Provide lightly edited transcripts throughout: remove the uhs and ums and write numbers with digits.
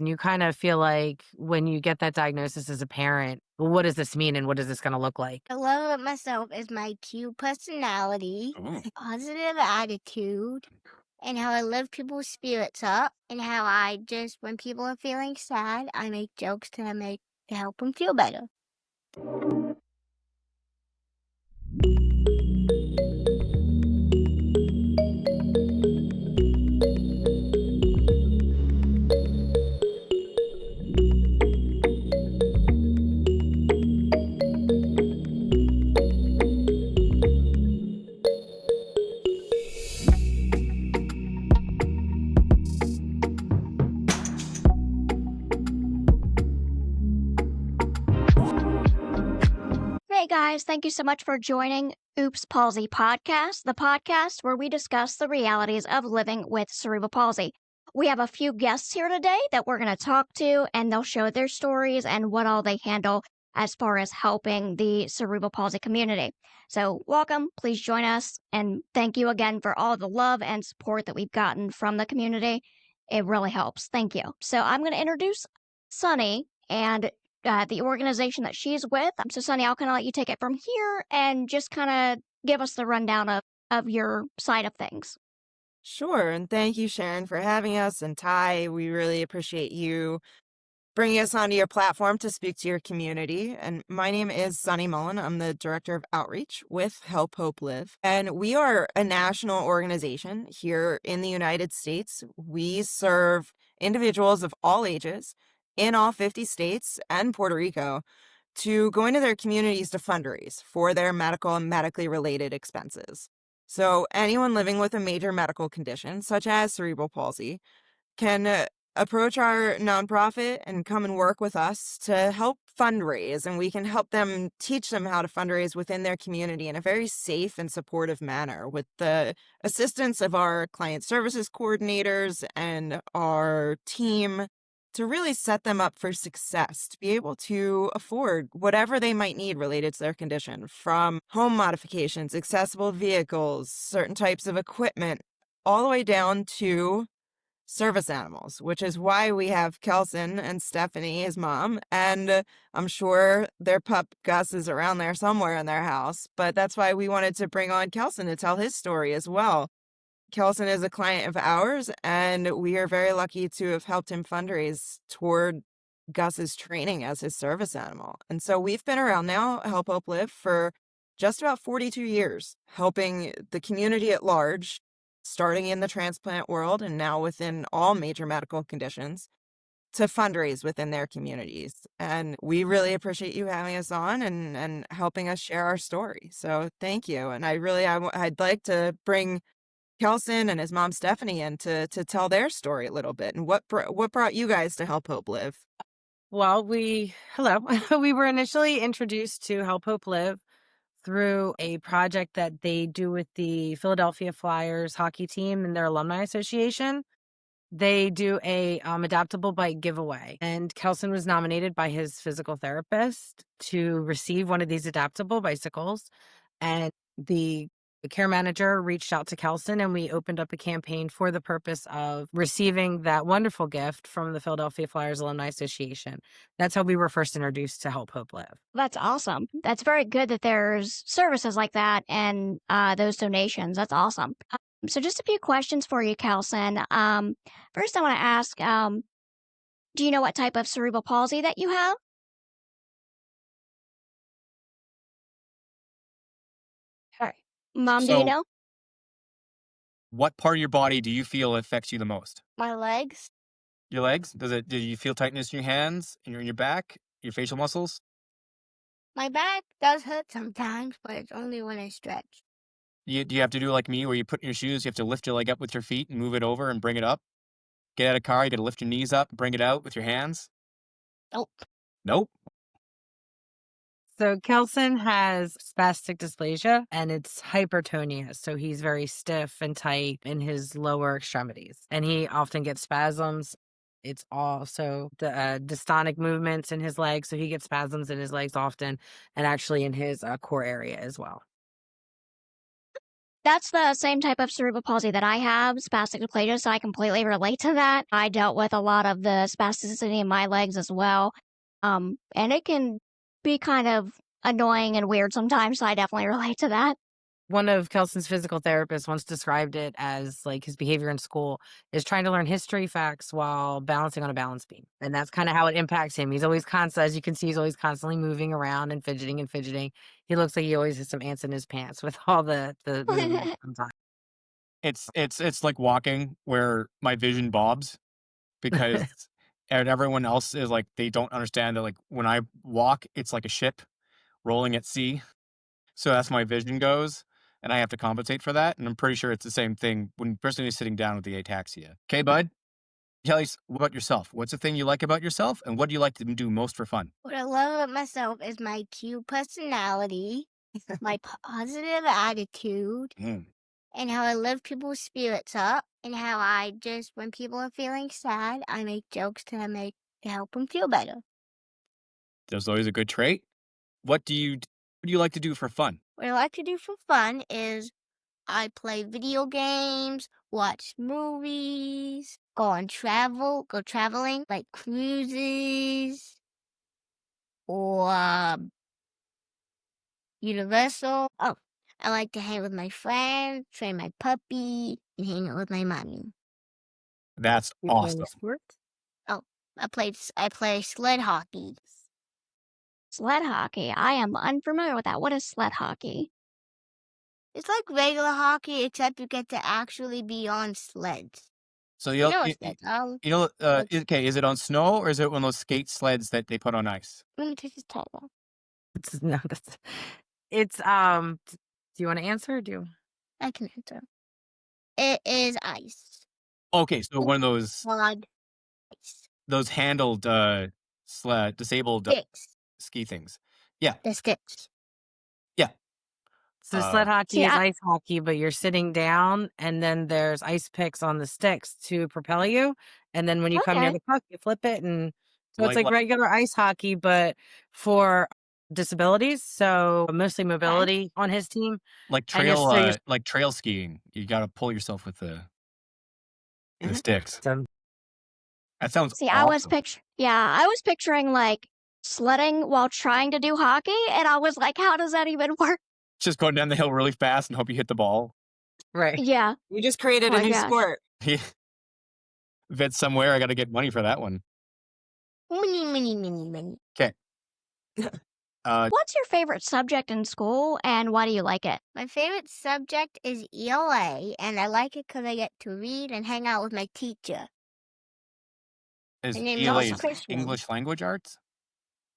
And you kind of feel like when you get that diagnosis as a parent, well, what does this mean and what is this going to look like? I love about myself is my cute personality, Ooh. positive attitude, and how I lift people's spirits up, and how I just, when people are feeling sad, I make jokes to help them feel better. Hey guys, thank you so much for joining Oops Palsy Podcast, the podcast where we discuss the realities of living with cerebral palsy. We have a few guests here today that we're going to talk to, and they'll share their stories and what all they handle as far as helping the cerebral palsy community. So, welcome, please join us, and thank you again for all the love and support that we've gotten from the community. It really helps. Thank you. So, I'm going to introduce Sonny and the organization that she's with. So, Sonny, I'll kind of let you take it from here and just kind of give us the rundown of your side of things. Sure. And thank you, Sharon, for having us. And Ty, we really appreciate you bringing us onto your platform to speak to your community. And my name is Sonny Mullen. I'm the Director of Outreach with Help Hope Live. And we are a national organization here in the United States. We serve individuals of all ages in all 50 states and Puerto Rico to go into their communities to fundraise for their medical and medically related expenses. So anyone living with a major medical condition, such as cerebral palsy, can approach our nonprofit and come and work with us to help fundraise, and we can help them teach them how to fundraise within their community in a very safe and supportive manner with the assistance of our client services coordinators and our team to really set them up for success, to be able to afford whatever they might need related to their condition, from home modifications, accessible vehicles, certain types of equipment, all the way down to service animals, which is why we have Kelson and Stephanie, his mom, and I'm sure their pup Gus is around there somewhere in their house, but that's why we wanted to bring on Kelson to tell his story as well. Kelson is a client of ours, and we are very lucky to have helped him fundraise toward Gus's training as his service animal. And so we've been around now, Help Hope Live, for just about 42 years, helping the community at large, starting in the transplant world and now within all major medical conditions, to fundraise within their communities. And we really appreciate you having us on and helping us share our story. So thank you. And I'd like to bring Kelson and his mom Stephanie in to tell their story a little bit and what brought you guys to Help Hope Live. Well, hello. We were initially introduced to Help Hope Live through a project that they do with the Philadelphia Flyers hockey team and their alumni association. They do a adaptable bike giveaway, and Kelson was nominated by his physical therapist to receive one of these adaptable bicycles. And the care manager reached out to Kelson, and we opened up a campaign for the purpose of receiving that wonderful gift from the Philadelphia Flyers Alumni Association. That's how we were first introduced to Help Hope Live. That's awesome. That's very good that there's services like that and those donations. That's awesome. So just a few questions for you, Kelson. First, I want to ask, do you know what type of cerebral palsy that you have? Okay. Mom, do you So, know? what part of your body do you feel affects you the most? My legs, Your legs? Do you feel tightness in your hands, in your back, your facial muscles? my back does hurt sometimes, but it's only when I stretch. Do you have to do like me, where you put in your shoes, you have to lift your leg up with your feet and move it over and bring it up? Get out of the car, you got to lift your knees up, bring it out with your hands? Nope. Nope. So Kelson has spastic dysplasia and it's hypertonia. So he's very stiff and tight in his lower extremities and he often gets spasms. It's also the dystonic movements in his legs. So he gets spasms in his legs often and actually in his core area as well. That's the same type of cerebral palsy that I have, spastic diplegia, so I completely relate to that. I dealt with a lot of the spasticity in my legs as well. And it can be kind of annoying and weird sometimes, so I definitely relate to that. One of Kelson's physical therapists once described it as like his behavior in school is trying to learn history facts while balancing on a balance beam. And that's kind of how it impacts him. He's always constant, as you can see, he's always constantly moving around and fidgeting and fidgeting. He looks like he always has some ants in his pants with all the movement sometimes. It's like walking where my vision bobs because and everyone else is like they don't understand that like when I walk, it's like a ship rolling at sea. So that's my vision goes, and I have to compensate for that. And I'm pretty sure it's the same thing when person is sitting down with the ataxia. Okay, bud? Tell us about yourself. What's the thing you like about yourself, and what do you like to do most for fun? What I love about myself is my cute personality, my positive attitude, and how I lift people's spirits up, and how I just, when people are feeling sad, I make jokes to help them feel better. That's always a good trait. What do you like to do for fun? What I like to do for fun is I play video games, watch movies, go traveling, like cruises, or Universal. Oh, I like to hang with my friends, train my puppy, and hang out with my mommy. That's You play any awesome. sports? Oh, I play sled hockey. Sled hockey. I am unfamiliar with that. What is sled hockey? It's like regular hockey, except you get to actually be on sleds. So You know what sleds are? okay, is it on snow or is it one of those skate sleds that they put on ice? Let me take this towel off. It's do you want to answer or do you? I can answer. It is ice. Okay, so one of those Hard ice. handled disabled Sticks. ski things. Yeah. The sticks. Yeah. So sled hockey See, is ice hockey, but you're sitting down and then there's ice picks on the sticks to propel you. And then when you come near Okay. the puck, you flip it. And so it's Like- like regular ice hockey, but for disabilities. So mostly mobility on his team. like And you're trail skiing. You got to pull yourself with the sticks. so That sounds See, awesome. I was picturing like sledding while trying to do hockey, and I was like, how does that even work? Just going down the hill really fast and hope you hit the ball. right. Yeah. You just created Oh a my new gosh. sport. If it's somewhere, I got to get money for that one. Mini. Okay. What's your favorite subject in school, and why do you like it? My favorite subject is ELA, and I like it because I get to read and hang out with my teacher. Is My name's ELA Chris. English language arts?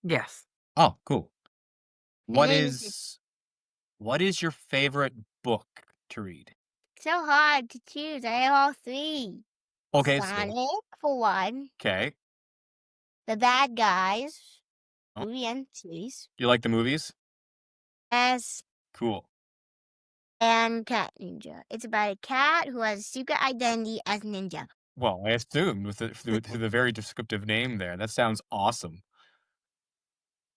Yes. Oh, cool. What then is your favorite book to read? So hard to choose. I have all three. Okay, Sonic, for one. okay. The Bad Guys. Oh. Movie and series. You like the movies? Yes. Cool. And Cat Ninja. It's about a cat who has a secret identity as ninja. Well, I assumed with the very descriptive name there. That sounds awesome.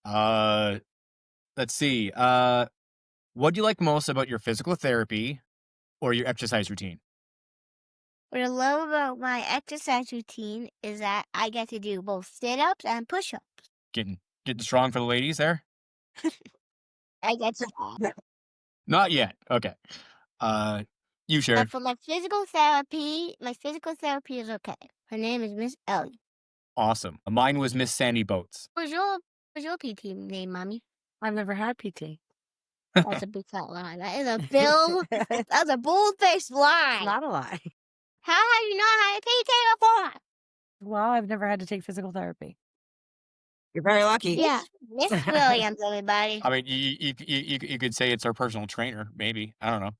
Let's see. What do you like most about your physical therapy or your exercise routine? What I love about my exercise routine is that I get to do both sit-ups and push-ups. Getting strong for the ladies there? I get to Not yet. Okay. You Sharon. But for my physical therapy is okay. Her name is Miss Ellie. Awesome. Mine was Miss Sandy Boats. What's your PT name, Mommy? I've never had PT. That's a big fat lie. That is that's a bold-faced lie. It's not a lie. How have you not had a PT before? Well, I've never had to take physical therapy. You're very lucky. Yeah. Miss Williams, everybody. I mean, you could say it's our personal trainer, maybe. I don't know.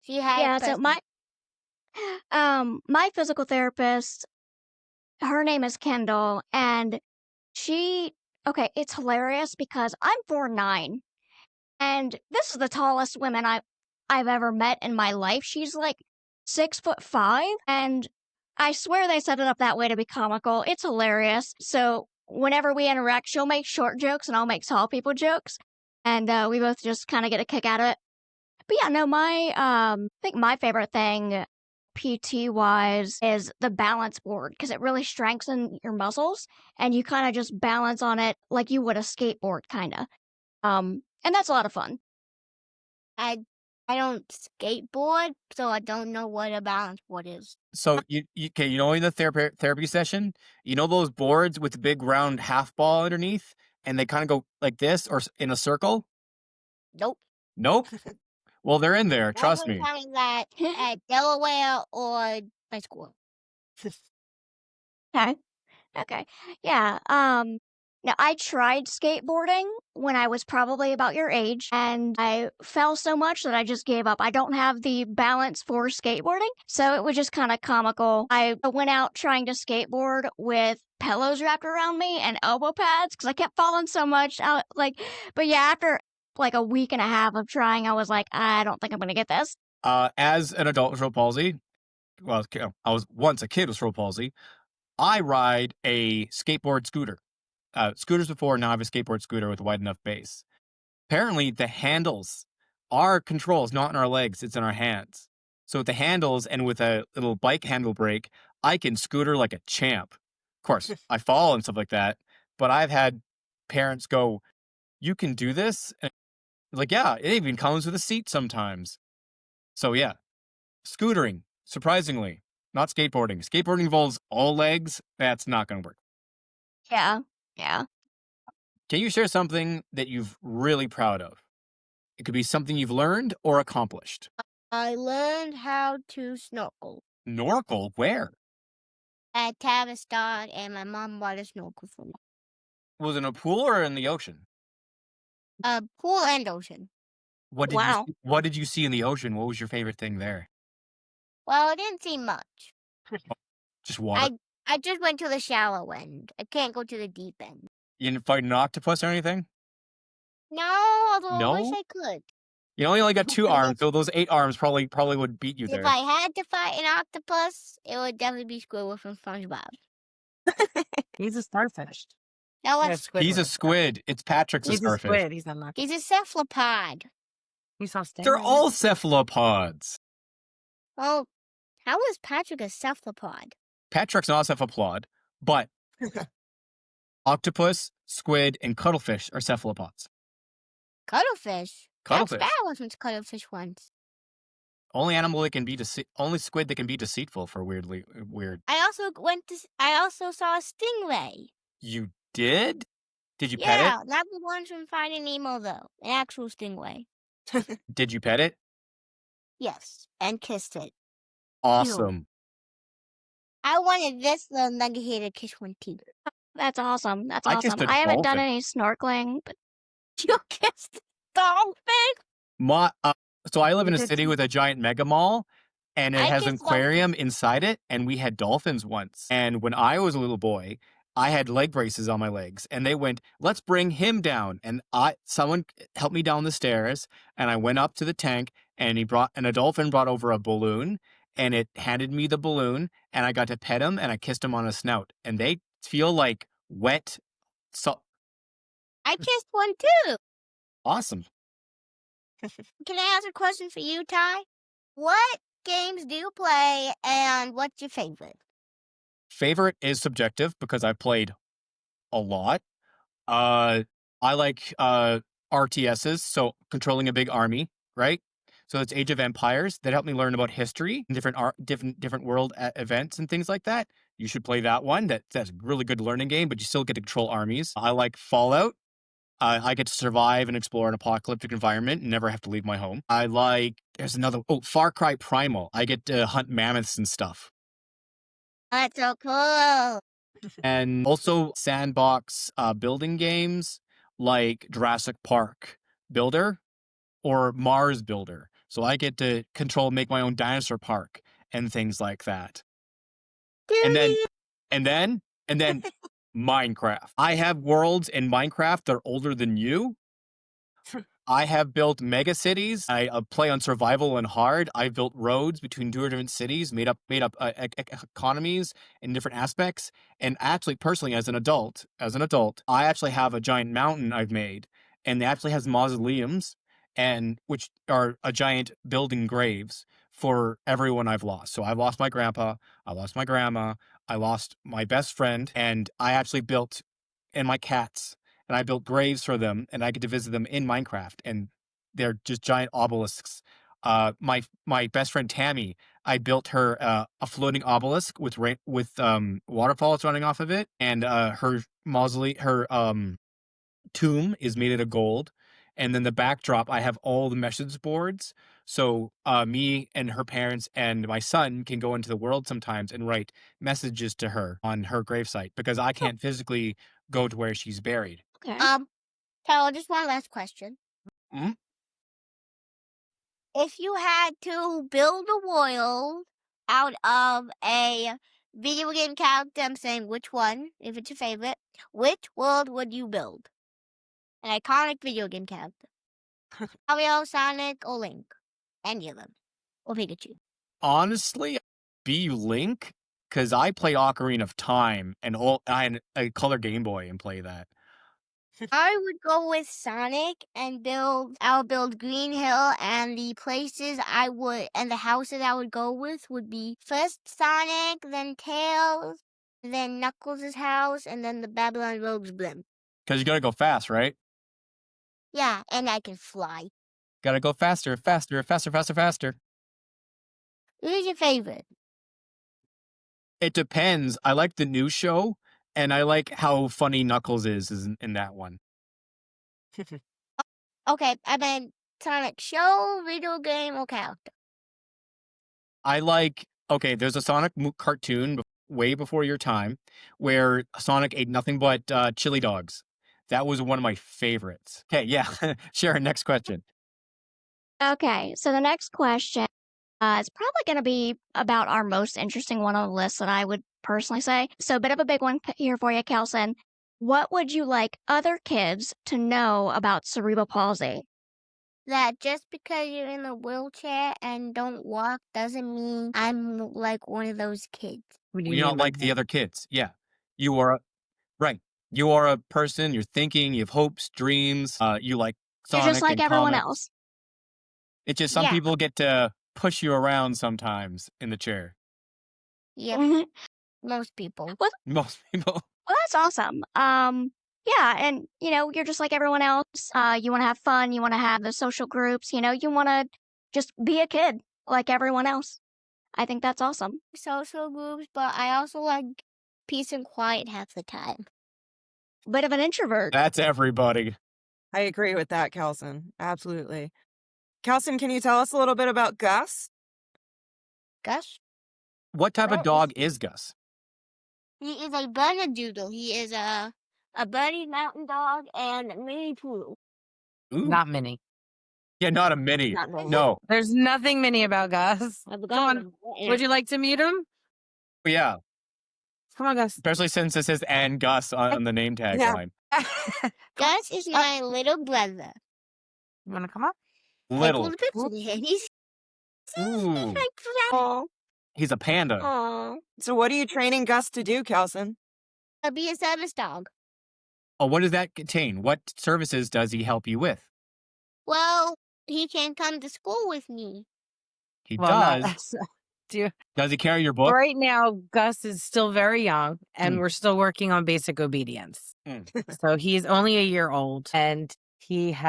She had Yeah, so my physical therapist, her name is Kendall, and it's hilarious because I'm 4'9", and this is the tallest woman I've ever met in my life. She's like 6'5", and I swear they set it up that way to be comical. It's hilarious. So whenever we interact, she'll make short jokes and I'll make tall people jokes, and we both just kind of get a kick out of it. But yeah, no, I think my favorite thing PT wise is the balance board because it really strengthens your muscles and you kind of just balance on it like you would a skateboard kind of. And that's a lot of fun. I don't skateboard, so I don't know what a balance board is. So okay, you know in the therapy session, you know those boards with the big round half ball underneath, and they kind of go like this or in a circle. Nope. Nope. Well, they're in there. Trust Never me. found that at Delaware or high school. Okay. Okay. Yeah. Now I tried skateboarding when I was probably about your age and I fell so much that I just gave up. I don't have the balance for skateboarding, so it was just kind of comical. I went out trying to skateboard with pillows wrapped around me and elbow pads because I kept falling so much. But yeah, after like a week and a half of trying, I was like, I don't think I'm gonna get this. As an adult with cerebral palsy, well, I was once a kid with cerebral palsy. I ride a skateboard scooter. Scooters before, now I have a skateboard scooter with a wide enough base. Apparently, the handles are controls, not in our legs, it's in our hands. So with the handles and with a little bike handle brake, I can scooter like a champ. Of course, I fall and stuff like that, but I've had parents go, "You can do this?" And like, yeah, it even comes with a seat sometimes. So yeah, scootering, surprisingly, not skateboarding. Skateboarding involves all legs. That's not going to work. Yeah. Yeah. Can you share something that you've really proud of? It could be something you've learned or accomplished. I learned how to snorkel Snorkel? Where? at Tavistock, and my mom bought a snorkel for me. Was it in a pool or in the ocean? Pool and ocean. Wow. What did you see in the ocean? What was your favorite thing there? Well, I didn't see much. Just water. I just went to the shallow end. I can't go to the deep end. You didn't fight an octopus or anything? No, although I wish No? I could. You only got 2 But arms, so those 8 arms probably would beat you if there. I had to fight an octopus, it would definitely be Squidward from SpongeBob. He's a starfish. No, Yeah, it's, He's a Squidward. squid. It's Patrick's a He's a starfish. squid. He's not an octopus. he's a cephalopod. You saw They're steroids? all cephalopods. Well, how is Patrick a cephalopod? Patrick's not a cephalopod, but octopus, squid, and cuttlefish are cephalopods. Cuttlefish? Cuttlefish. Jack Sparrow was cuttlefish once. Only animal that can be only squid that can be deceitful for weird. I also saw a stingray. You did? Did you pet Yeah, not the ones from Finding Nemo though. An actual stingray. it? Did you pet it? Yes, and kissed it. Awesome. I wanted this little nugget here to kiss one too. That's awesome. That's I kissed awesome. a I haven't done dolphin. any snorkeling, but You kissed the dolphin? So I live in a You did city too. with a giant mega mall, and it I has an kissed dolphins. aquarium inside it, and we had dolphins once. And when I was a little boy, I had leg braces on my legs, and they went, "Let's bring him down." And someone helped me down the stairs, and I went up to the tank, and a dolphin brought over a balloon, and it handed me the balloon, and I got to pet him, and I kissed him on his snout, and they feel like wet. So I kissed one too. awesome. Can I ask a question for you, Ty? What games do you play, and what's your favorite? Favorite is subjective because I've played a lot. I like RTSs, so controlling a big army, right? So it's Age of Empires that helped me learn about history and different world events and things like that. You should play that one. That's a really good learning game, but you still get to control armies. I like Fallout. I get to survive and explore an apocalyptic environment and never have to leave my home. There's another, Far Cry Primal. I get to hunt mammoths and stuff. That's so cool. And also sandbox building games like Jurassic Park Builder or Mars Builder. So I get to make my own dinosaur park and things like that. And then Minecraft. I have worlds in Minecraft that are older than you. I have built mega cities. I play on survival and hard. I've built roads between 2 different cities, made up economies in different aspects. And actually, personally, as an adult, I actually have a giant mountain I've made, and it actually has mausoleums. and which are a giant building graves for everyone I've lost. So I lost my grandpa, I lost my grandma, I lost my best friend, and I actually built and my cats, and I built graves for them, and I get to visit them in Minecraft, and they're just giant obelisks. My best friend Tammy, I built her a floating obelisk with waterfalls running off of it, and her mausoleum, her tomb is made out of gold. And then the backdrop, I have all the message boards. So me and her parents and my son can go into the world sometimes and write messages to her on her gravesite because I can't physically go to where she's buried. Okay. Carol, just one last question. Mhm. If you had to build a world out of a video game character, I'm saying which one, if it's your favorite, which world would you build? An iconic video game character. Mario, Sonic, or Link. Any of them. Or Pikachu. Honestly, be Link, because I play Ocarina of Time and I had a color Game Boy and play that. I would go with Sonic and I'll build Green Hill, and the places and the houses I would go with would be first Sonic, then Tails, then Knuckles' house, and then the Babylon Rogue's blimp. Because you gotta go fast, right? Yeah, and I can fly. Gotta go faster, faster, faster, faster, faster. Who's your favorite? It depends. I like the new show, and I like how funny Knuckles is in that one. Okay, I meant Sonic show, video game, or character. I like, okay, there's a Sonic cartoon way before your time where Sonic ate nothing but chili dogs. That was one of my favorites. Okay, yeah. Sharon, next question. Okay, so the next question is probably going to be about our most interesting one on the list that I would personally say. So a bit of a big one here for you, Kelson. What would you like other kids to know about cerebral palsy? That just because you're in a wheelchair and don't walk doesn't mean I'm like one of those kids. What do you You're mean not by like the that? other kids. Yeah. You are, right. You are a person, you're thinking, you have hopes, dreams, you like You're Sonic just like and everyone comics. else. It's just some Yeah. people get to push you around sometimes in the chair. Yep, Mhm. most people. Most people. Well, that's awesome. Yeah, and you're just like everyone else. You want to have fun. You want to have the social groups. You want to just be a kid like everyone else. I think that's awesome. Social groups, but I also like peace and quiet half the time. Bit of an introvert. That's everybody. I agree with that, Kelson. Absolutely. Kelson, can you tell us a little bit about Gus? Gus? What type of dog is Gus? He is a Bernedoodle. He is a Bernie Mountain Dog and mini poodle. Ooh. Not mini. Yeah, not a mini. Not mini. No. There's nothing mini about Gus. I forgot Come on. about that. Would you like to meet him? Yeah. Come on, Gus. Especially since it says and Gus on the name tagline. Gus is my little brother. You want to come up? Little. Like little He's Ooh. like He's a panda. Aww. So what are you training Gus to do, Kelson? To be a service dog. Oh, what does that contain? What services does he help you with? Well, he can come to school with me. He Well, does. do Does he carry your book? right now, Gus is still very young, and Mm. we're still working on basic obedience. Mm. So he's only a year old, and he's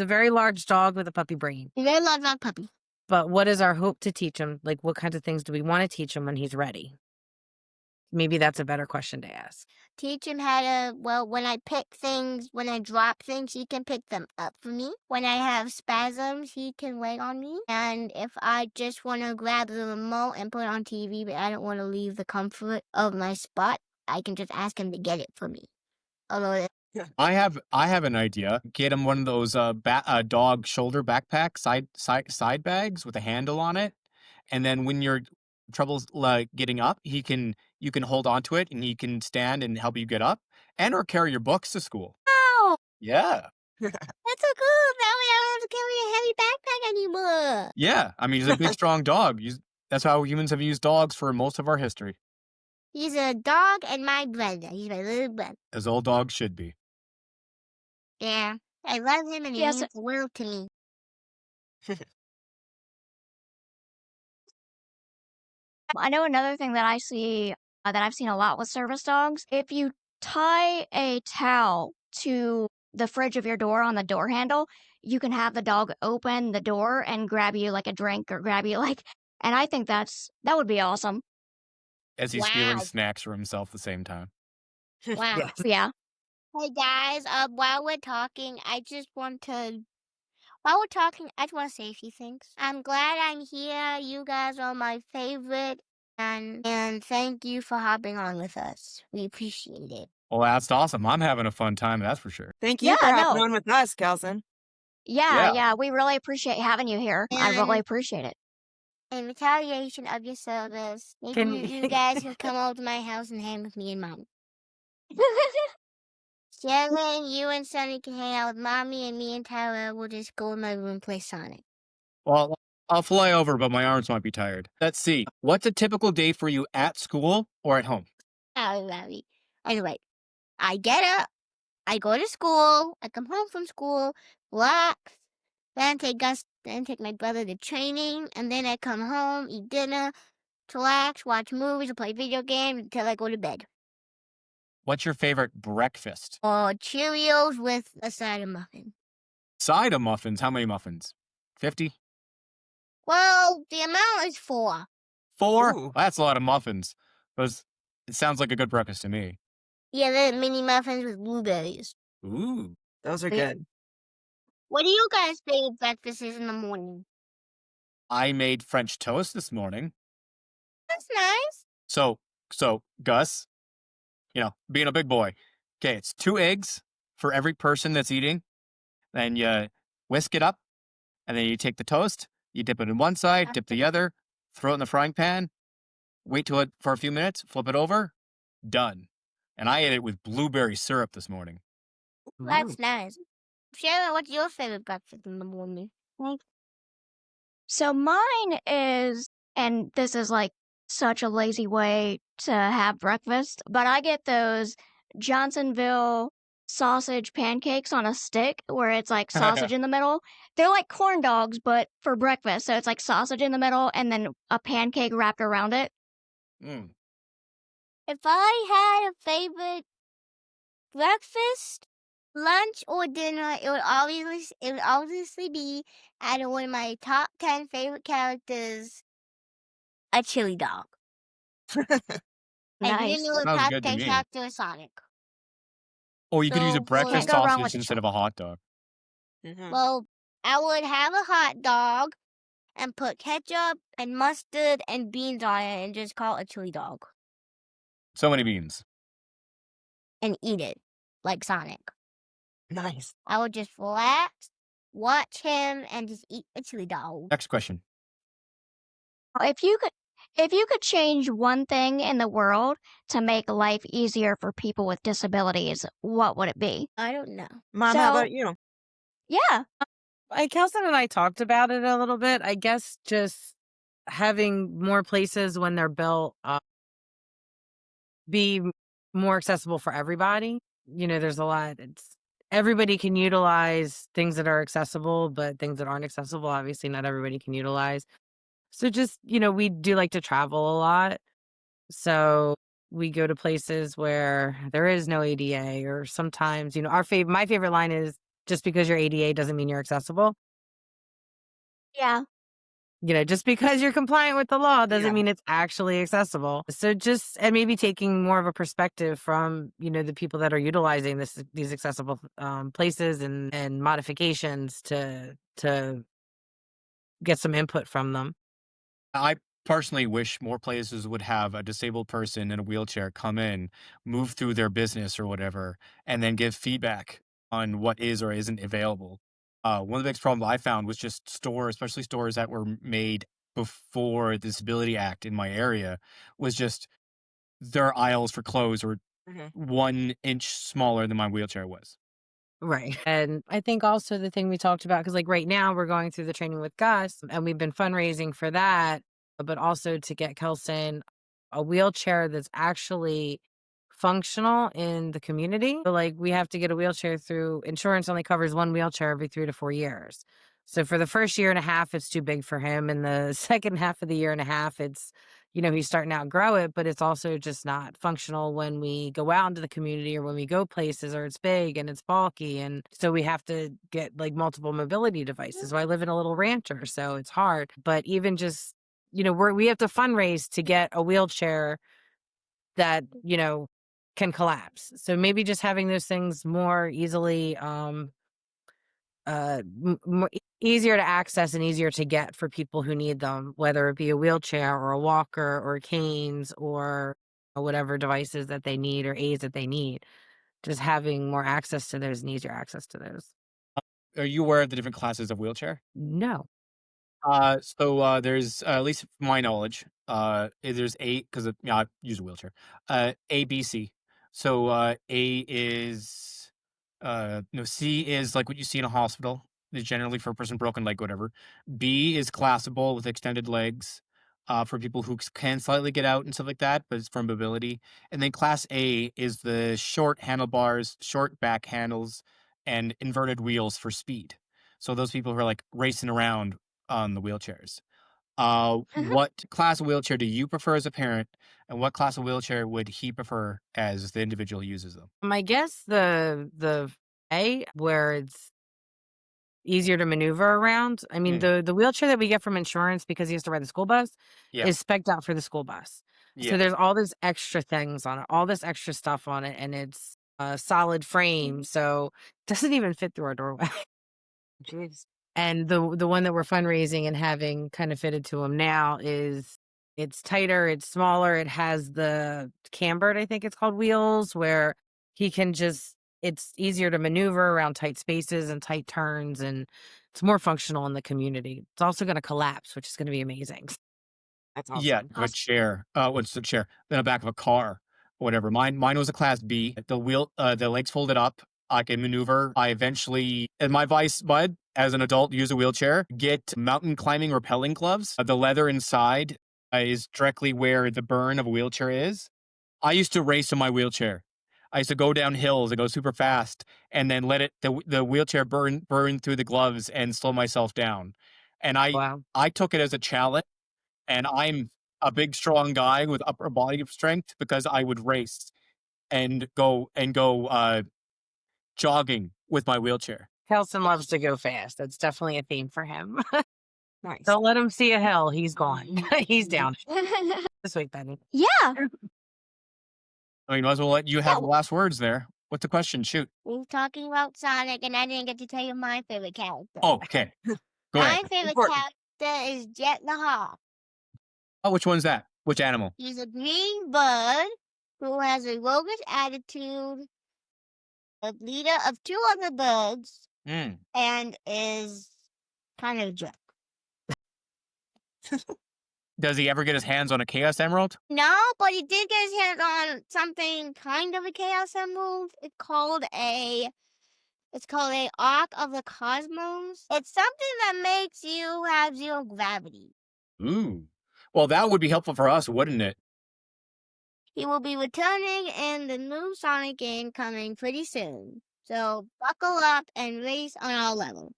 a very large dog with a puppy brain. He's a very large dog puppy. But what is our hope to teach him? Like, what kinds of things do we want to teach him when he's ready? Maybe that's a better question to ask. Teach him how to, when I pick things, when I drop things, he can pick them up for me. When I have spasms, he can lay on me. And if I just want to grab the remote and put it on TV, but I don't want to leave the comfort of my spot, I can just ask him to get it for me. Although I have an idea. Get him one of those dog shoulder backpack side bags with a handle on it, and then when you're troubles getting up, you can hold on to it and he can stand and help you get up, and or carry your books to school. oh, Yeah, that's so cool. That way I don't have to carry a heavy backpack anymore. yeah. I mean, he's a big, strong dog. That's how humans have used dogs for most of our history, He's a dog and my brother. He's my little brother. as all dogs should be. Yeah. I love him and he Yes. means the world to me. I know another thing that I see that I've seen a lot with service dogs. If you tie a towel to the fridge of your door on the door handle, you can have the dog open the door and grab you like a drink or grab you like, and I think that would be awesome. As he's stealing Wow. snacks for himself at the same time. Wow. Yes. Yeah. Hey guys, while we're talking, I just want to say a few things. I'm glad I'm here. You guys are my favorite, and thank you for hopping on with us. We appreciate it. Well, that's awesome. I'm having a fun time, that's for sure. Thank you Yeah, for hopping no. on with us, Kelson. Yeah, Yeah. we really appreciate having you here. I really And appreciate it. in retaliation of your service, maybe Can you guys can come over to my house and hang with me and Mom. Sharon, you and Sonny can hang out with Mommy, and me and Tyler will just go in my room and play Sonic. Well, I'll fly over, but my arms might be tired. Let's see. What's a typical day for you at school or at home? Oh, Larry. Anyway, I get up, I go to school, I come home from school, relax, then take my brother to training, and then I come home, eat dinner, chillax, watch movies, or play video games until I go to bed. What's your favorite breakfast? Or Cheerios with a side of muffin. Side of muffins. How many muffins? 50? Well, the amount is 4. 4? Ooh. That's a lot of muffins. It sounds like a good breakfast to me. Yeah, they're mini muffins with blueberries. Ooh. Those are Yeah. good. What do you guys' favorite breakfast is in the morning? I made French toast this morning. That's nice. So Gus, being a big boy. Okay, it's 2 eggs for every person that's eating. Then you whisk it up, and then you take the toast, you dip it in one side, dip the other, throw it in the frying pan, wait for a few minutes, flip it over, done. And I ate it with blueberry syrup this morning. That's nice. Sharon, what's your favorite breakfast in the morning? So mine is, and this is like such a lazy way to have breakfast, but I get those Johnsonville sausage pancakes on a stick where it's like sausage in the middle. They're like corn dogs, but for breakfast. So it's like sausage in the middle and then a pancake wrapped around it. Mm. If I had a favorite breakfast, lunch, or dinner, it would obviously be out of one of my top 10 favorite characters, a chili dog. And Nice. you know the Sounds top good to 10 me. character is Sonic. Oh, you could use a So, breakfast Can't go wrong with sausage a instead of a hot dog. Mhm. Well, I would have a hot dog and put ketchup and mustard and beans on it and just call it a chili dog So many beans. and eat it like Sonic. Nice. I would just relax, watch him, and just eat a chili dog. Next question. If you could change one thing in the world to make life easier for people with disabilities, what would it be? I don't know. Mom, how So- about you? Yeah. Kelson and I talked about it a little bit. I guess just having more places when they're built be more accessible for everybody. There's a lot. Everybody can utilize things that are accessible, but things that aren't accessible, obviously, not everybody can utilize. So just, we do like to travel a lot. So we go to places where there is no ADA, or sometimes, my favorite line is, just because you're ADA doesn't mean you're accessible. Yeah. Just because you're compliant with the law doesn't Yeah. mean it's actually accessible. So and maybe taking more of a perspective from, the people that are utilizing these accessible places and modifications to get some input from them. I personally wish more places would have a disabled person in a wheelchair come in, move through their business or whatever, and then give feedback on what is or isn't available. One of the biggest problems I found was just especially stores that were made before the Disability Act in my area, was just their aisles for clothes were Mhm. 1 inch smaller than my wheelchair was. Right. And I think also the thing we talked about, because like right now we're going through the training with Gus and we've been fundraising for that, but also to get Kelson a wheelchair that's actually functional in the community. So, like, we have to get a wheelchair through insurance only covers one wheelchair every 3 to 4 years. So for the first year and a half, it's too big for him. And the second half of the year and a half, it's, he's starting to outgrow it, but it's also just not functional when we go out into the community or when we go places or it's big and it's bulky. And so we have to get like multiple mobility devices. So I live in a little rancher, so it's hard. But even just, we have to fundraise to get a wheelchair that, can collapse. So maybe just having those things more easily, easier to access and easier to get for people who need them, whether it be a wheelchair or a walker or canes or whatever devices that they need or aids that they need. Just having more access to those and easier access to those. Are you aware of the different classes of wheelchair? No. There's at least from my knowledge, there's eight because I use a wheelchair. A, B, C. So A is no, C is like what you see in a hospital. Is generally for a person broken leg, whatever. B is classable with extended legs, for people who can slightly get out and stuff like that, but it's for mobility. And then class A is the short handlebars, short back handles, and inverted wheels for speed. So those people who are like racing around on the wheelchairs. What class of wheelchair do you prefer as a parent, and what class of wheelchair would he prefer as the individual uses them? I guess the A, where it's easier to maneuver around. I mean, the wheelchair that we get from insurance because he has to ride the school bus Yeah, is spec'd out for the school bus. So yeah. there's all this extra things on it, all this extra stuff on it, and it's a solid frame, so it doesn't even fit through our doorway. Jeez. And the one that we're fundraising and having kind of fitted to him now it's tighter, it's smaller, it has the cambered, I think it's called, wheels where he can just it's easier to maneuver around tight spaces and tight turns, and it's more functional in the community. It's also going to collapse, which is going to be amazing. That's Yeah, awesome. of a chair. What's the chair? Then the back of a car, whatever. Mine was a class B. The legs folded up. I can maneuver. I eventually, and my advice, bud, as an adult, use a wheelchair. Get mountain climbing rappelling gloves. The leather inside is directly where the burn of a wheelchair is. I used to race in my wheelchair. I used to go down hills and go super fast, and then let the wheelchair burn through the gloves and slow myself down. And Wow. I took it as a challenge, and I'm a big, strong guy with upper body strength because I would race and go jogging with my wheelchair. Kelson loves to go fast. That's definitely a theme for him. Nice. Don't let him see a hill. He's gone. He's down. This week, Benny. Yeah. I mean, might as well let you have the last words there. What's the question? Shoot. We were talking about Sonic, and I didn't get to tell you my favorite character. Oh, okay. Go My ahead. favorite Important. character is Jet the Hawk. Oh, which one's that? Which animal? He's a green bird who has a roguish attitude, a leader of two other birds, Mm. and is kind of a jerk. Does he ever get his hands on a Chaos Emerald? No, but he did get his hands on something kind of a Chaos Emerald. It's called a Arc of the Cosmos. It's something that makes you have zero gravity. Ooh. Well, that would be helpful for us, wouldn't it? He will be returning in the new Sonic game coming pretty soon. So buckle up and race on our level.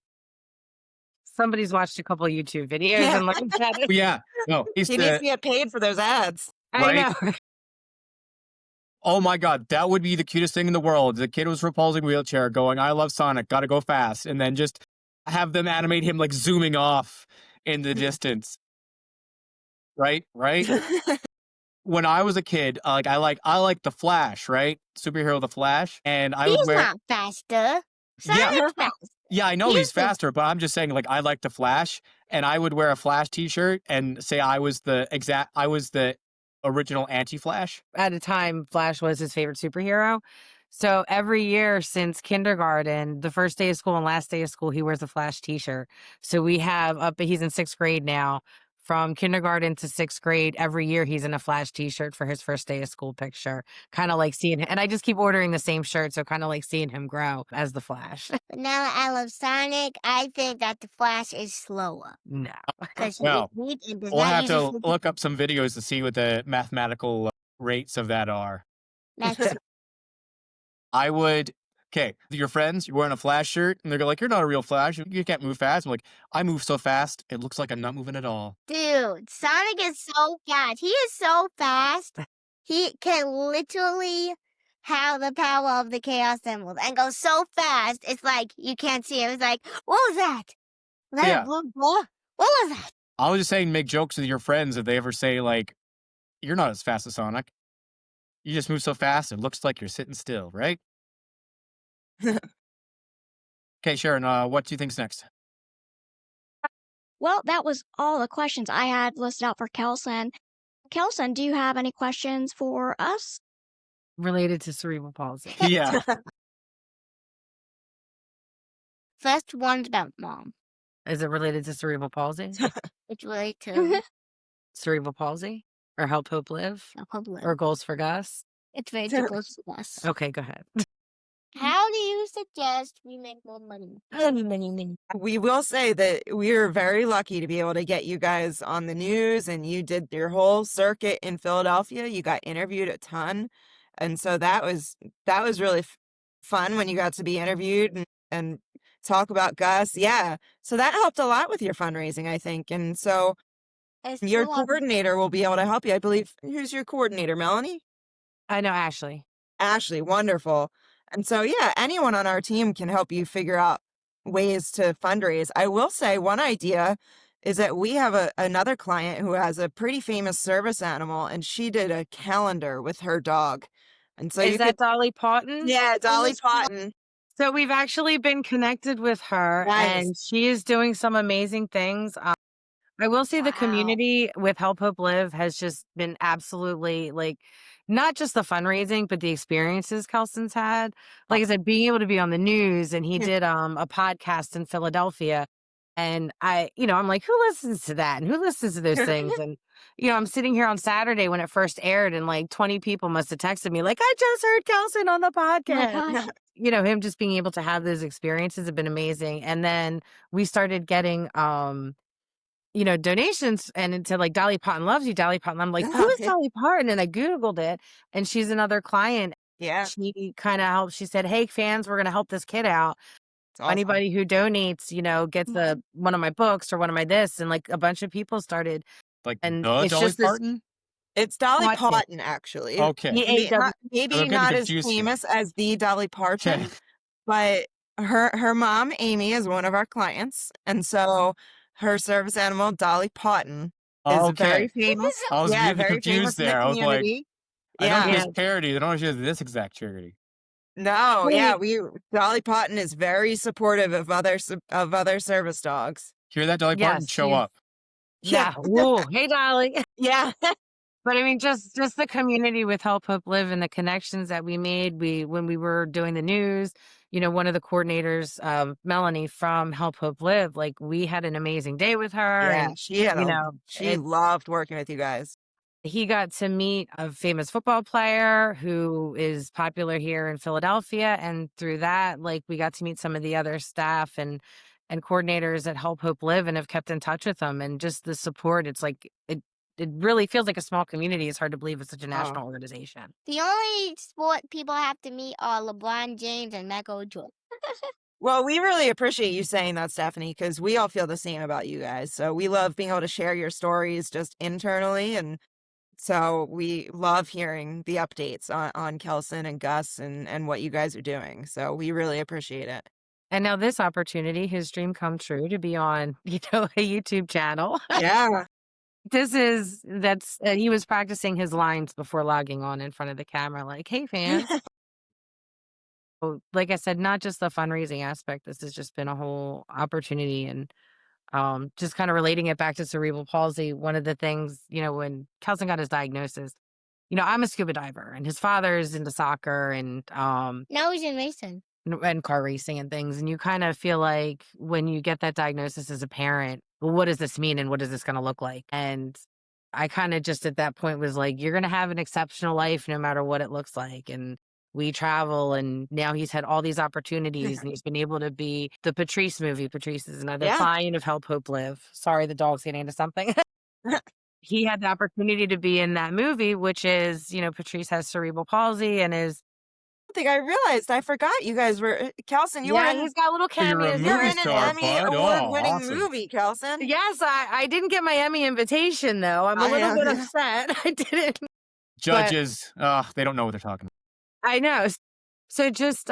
Somebody's watched a couple of YouTube videos Yeah. and looked at it. Oh, yeah. No, he's He needs to get paid for those ads. I right? know. Oh my God, that would be the cutest thing in the world. The kid was repulsing wheelchair going, I love Sonic, gotta go fast. And then just have them animate him like zooming off in the distance. Right? When I was a kid, I like the Flash, right? Superhero the Flash. And I would He's wear not faster. Yeah. Sonic's faster. Yeah, I know He's he's the- faster, but I'm just saying, like, I like the Flash, and I would wear a Flash t-shirt and say I was the original anti-Flash. At a time, Flash was his favorite superhero. So every year since kindergarten, the first day of school and last day of school, he wears a Flash t-shirt. So we have he's in 6th grade now. From kindergarten to 6th grade, every year he's in a Flash t-shirt for his first day of school picture. Kind of like seeing him. And I just keep ordering the same shirt. So kind of like seeing him grow as the Flash. But now that I love Sonic, I think that the Flash is slower. No. Because Well, he does We'll not have use to his- look up some videos to see what the mathematical rates of that are. Next. I would. Okay, your friends, you're wearing a Flash shirt, and they're like, "You're not a real Flash. You can't move fast." I'm like, "I move so fast, it looks like I'm not moving at all." Dude, Sonic is so fast. He is so fast. He can literally have the power of the chaos symbols and go so fast. It's like you can't see him. It's like, what was that? Was that Yeah. a blue ball? What was that? I was just saying, make jokes with your friends if they ever say like, "You're not as fast as Sonic. You just move so fast, it looks like you're sitting still, right?" Okay, Sharon, what do you think's next? Well, that was all the questions I had listed out for Kelson. Kelson, do you have any questions for us? Related to cerebral palsy. Yeah. First one's about mom. Is it related to cerebral palsy? It's related to Cerebral palsy? Or Help Hope Live? a public. Or Goals for Gus? It's very close to us. Okay, go ahead. How do you suggest we make more money? We will say that we are very lucky to be able to get you guys on the news, and you did your whole circuit in Philadelphia. You got interviewed a ton. And so that was really fun when you got to be interviewed and talk about Gus. Yeah. So that helped a lot with your fundraising, I think. And so It's your still on- coordinator will be able to help you. I believe. Who's your coordinator, Melanie? I know Ashley. Ashley, wonderful. And so, yeah, anyone on our team can help you figure out ways to fundraise. I will say one idea is that we have another client who has a pretty famous service animal, and she did a calendar with her dog. And so Is you that could, Dolly Parton? yeah, Dolly Parton. So we've actually been connected with her, Nice. and she is doing some amazing things. I will say the Wow. community with Help Hope Live has just been absolutely like not just the fundraising, but the experiences Kelson's had. Like I said, being able to be on the news, and he did a podcast in Philadelphia. And I'm like, who listens to that? And who listens to those things? And, I'm sitting here on Saturday when it first aired, and like 20 people must have texted me, like, I just heard Kelson on the podcast. Oh my gosh. Him just being able to have those experiences have been amazing. And then we started getting donations, and it said like Dolly Parton loves you, Dolly Parton. I'm like, who is Dolly Parton? And I Googled it, and she's another client. Yeah. She kind of helped. She said, hey, fans, we're going to help this kid out. It's awesome. Anybody who donates, gets one of my books or one of my this. And like a bunch of people started. Like And the it's Dolly just this- Parton? It's Dolly Parton. Parton, actually. Okay. Maybe I'm getting not as confused here. famous as the Dolly Parton, Okay. but her mom, Amy, is one of our clients. And so her service animal, Dolly Parton, is very famous. I was getting very confused famous in the there. I was like, community. I know Yeah. she has charity. I don't know if she has this exact charity. No, yeah, Wait. Dolly Parton is very supportive of other service dogs. Hear that, Dolly Parton? Yes, Show she's- up. Yeah. Whoa. Hey, Dolly. Yeah. But I mean, just the community with Help Hope Live and the connections that we made. When we were doing the news, one of the coordinators, Melanie from Help Hope Live, like we had an amazing day with her. Yeah, And she had she it's- loved working with you guys. he got to meet a famous football player who is popular here in Philadelphia. And through that, like we got to meet some of the other staff and coordinators at Help Hope Live, and have kept in touch with them. And just the support, it's like, it really feels like a small community. It's hard to believe it's such a national organization. The only sport people have to meet are LeBron James and Michael Jordan. Well, we really appreciate you saying that, Stephanie, because we all feel the same about you guys. So we love being able to share your stories just internally. And so we love hearing the updates on Kelson and Gus and what you guys are doing. So we really appreciate it. And now this opportunity, his dream come true, to be on, a YouTube channel. Yeah. He was practicing his lines before logging on in front of the camera, like, hey, fans. So, like I said, not just the fundraising aspect. This has just been a whole opportunity, and just kind of relating it back to cerebral palsy. One of the things, when Kelson got his diagnosis, I'm a scuba diver, and his father's into soccer and Now he's in racing. and car racing and things. And you kind of feel like when you get that diagnosis as a parent, well, what does this mean and what is this going to look like? And I kind of just at that point was like, you're going to have an exceptional life no matter what it looks like. And we travel, and now he's had all these opportunities, and he's been able to be the Patrice movie. Patrice is another client of Help Hope Live. Sorry, the dog's getting into something. he had the opportunity to be in that movie, which is, Patrice has cerebral palsy and is, I think I realized. I forgot you guys were Kelson. You were yeah, in. he's got little Oh, you're a cameos. You're movie in an star, Emmy bud. Oh, award-winning awesome. movie, Kelson. Yes, I didn't get my Emmy invitation though. I'm a I little bit know. upset. I didn't, but Judges, they don't know what they're talking about. I know. So just,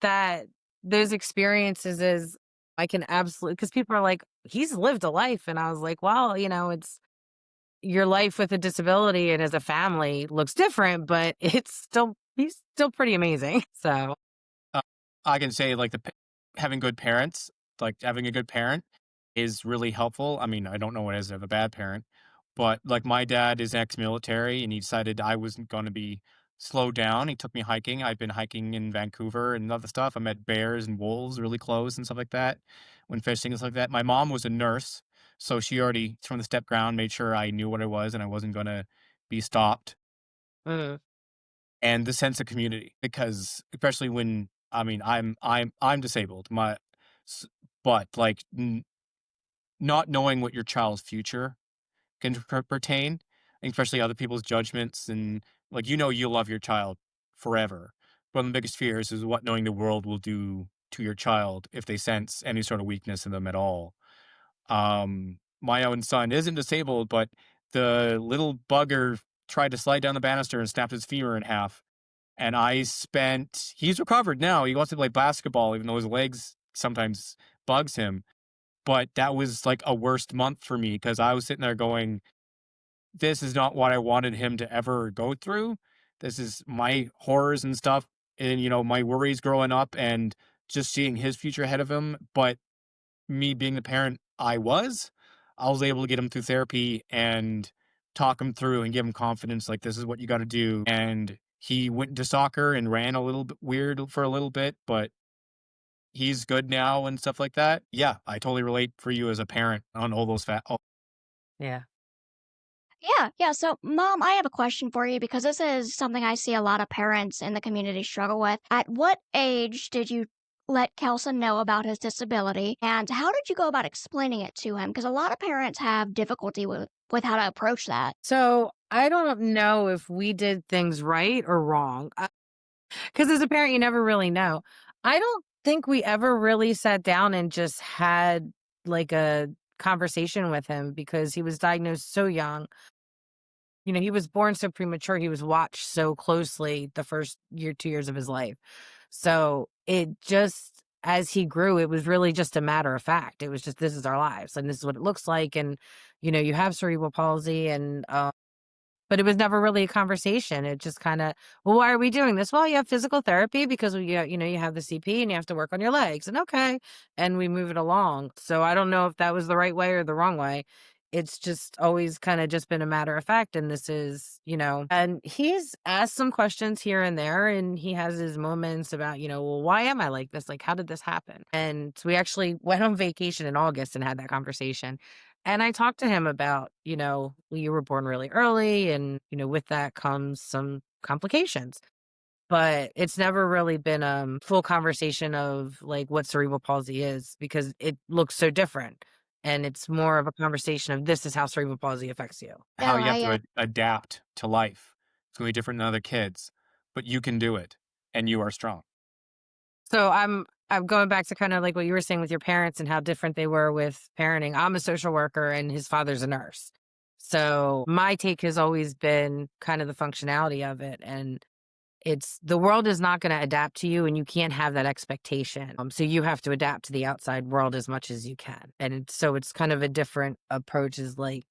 that those experiences is I can absolutely, because people are like, he's lived a life. And I was like, well, it's your life with a disability and as a family looks different, but he's still pretty amazing. So Uh, I can say like having good parents, like having a good parent is really helpful. I mean, I don't know what it is to have a bad parent, but like my dad is ex-military and he decided I wasn't going to be slowed down. He took me hiking. I've been hiking in Vancouver and other stuff. I met bears and wolves really close and stuff like that when fishing and stuff like that. My mom was a nurse, so she already from the step ground made sure I knew what I was and I wasn't going to be stopped. mm, And the sense of community because especially when I mean I'm disabled but like not knowing what your child's future can pertain, especially other people's judgments and like you love your child forever. One of the biggest fears is what knowing the world will do to your child if they sense any sort of weakness in them at all. My own son isn't disabled, but the little bugger tried to slide down the banister and snapped his femur in half. And he's recovered now. He wants to play basketball, even though his legs sometimes bugs him. But that was like a worst month for me because I was sitting there going, this is not what I wanted him to ever go through. This is my horrors and stuff and, my worries growing up and just seeing his future ahead of him. But me being the parent I was able to get him through therapy and talk him through and give him confidence. Like, this is what you got to do. And he went into soccer and ran a little bit weird for a little bit, but he's good now and stuff like that. Yeah, I totally relate for you as a parent on all those yeah. Yeah. So, Mom, I have a question for you because this is something I see a lot of parents in the community struggle with. At what age did you let Kelson know about his disability, and how did you go about explaining it to him? Because a lot of parents have difficulty with how to approach that. So I don't know if we did things right or wrong. Because as a parent, you never really know. I don't think we ever really sat down and just had like a conversation with him because he was diagnosed so young. He was born so premature. He was watched so closely the first year, 2 years of his life. So it just, as he grew, it was really just a matter of fact. It was just, this is our lives and this is what it looks like. And, you have cerebral palsy and, but it was never really a conversation. It just kind of, well, why are we doing this? Well, you have physical therapy because you have the CP and you have to work on your legs and okay. And we move it along. So I don't know if that was the right way or the wrong way. It's just always kind of just been a matter of fact. And this is, and he's asked some questions here and there and he has his moments about, well, why am I like this? Like, how did this happen? And we actually went on vacation in August and had that conversation. And I talked to him about, you were born really early and, with that comes some complications. But it's never really been a full conversation of like what cerebral palsy is because it looks so different. And it's more of a conversation of this is how cerebral palsy affects you. how No, you have I to adapt to life. It's going to be different than other kids, but you can do it and you are strong. So I'm going back to kind of like what you were saying with your parents and how different they were with parenting. I'm a social worker and his father's a nurse. So my take has always been kind of the functionality of it. And it's the world is not going to adapt to you and you can't have that expectation. So you have to adapt to the outside world as much as you can. And it's kind of a different approach is like,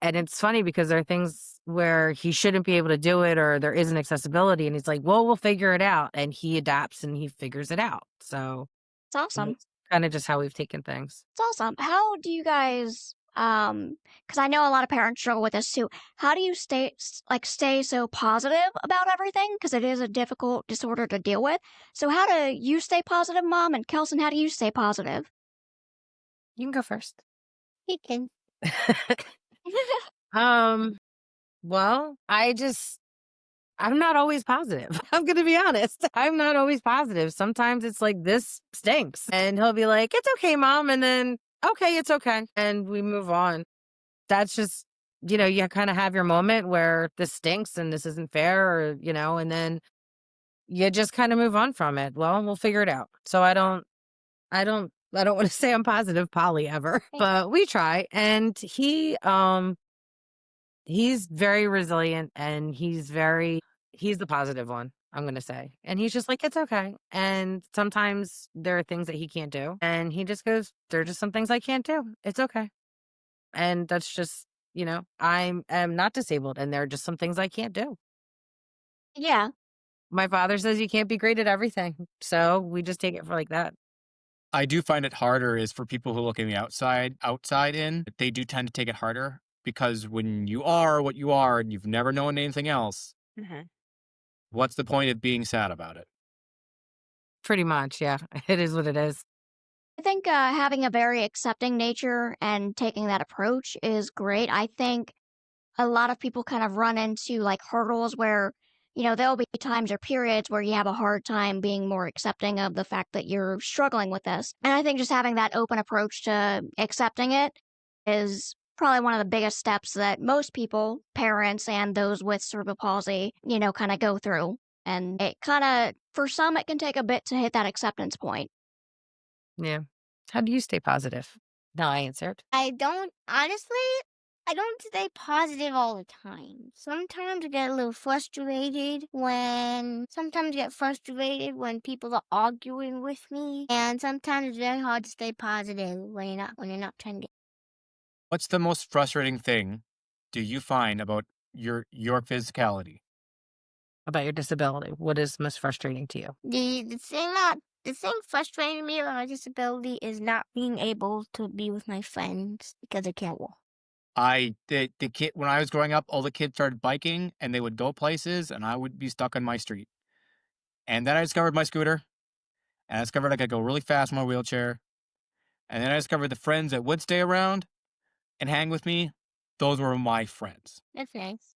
and it's funny because there are things where he shouldn't be able to do it or there isn't accessibility. And he's like, well, we'll figure it out. And he adapts and he figures it out. So It's awesome. that's kind of just how we've taken things. It's awesome. How do you guys, because I know a lot of parents struggle with this too. How do you stay so positive about everything? Because it is a difficult disorder to deal with. So how do you stay positive, Mom? And Kelson, how do you stay positive? You can go first. he can. Well, I'm not always positive. I'm going to be honest. I'm not always positive. Sometimes it's like, this stinks. And he'll be like, it's okay, Mom. And then, okay, it's okay. And we move on. That's just you kind of have your moment where this stinks and this isn't fair, or, and then you just kind of move on from it. Well, we'll figure it out. So I don't want to say I'm positive Polly ever, but we try. And he's very resilient, and he's the positive one, I'm going to say. And he's just like, it's okay. And sometimes there are things that he can't do. And he just goes, there are just some things I can't do. It's okay. And that's just, I am not disabled, and there are just some things I can't do. Yeah. My father says you can't be great at everything. So we just take it for like that. I do find it harder is for people who look in the outside in, they do tend to take it harder because when you are what you are and you've never known anything else, what's the point of being sad about it? Pretty much. Yeah. It is what it is. I think having a very accepting nature and taking that approach is great. I think a lot of people kind of run into like hurdles where, there'll be times or periods where you have a hard time being more accepting of the fact that you're struggling with this. And I think just having that open approach to accepting it is probably one of the biggest steps that most people, parents and those with cerebral palsy, kind of go through. And it kind of, for some, it can take a bit to hit that acceptance point. Yeah. How do you stay positive? No, I answered. I don't stay positive all the time. Sometimes I get a little frustrated when people are arguing with me. And sometimes it's very hard to stay positive when you're not trying to get. What's the most frustrating thing do you find about your physicality? About your disability. What is most frustrating to you? The thing frustrating me about my disability is not being able to be with my friends because I can't walk. The kid when I was growing up, all the kids started biking and they would go places and I would be stuck on my street. And then I discovered my scooter, and I discovered I could go really fast in my wheelchair. And then I discovered the friends that would stay around and hang with me. Those were my friends. That's nice.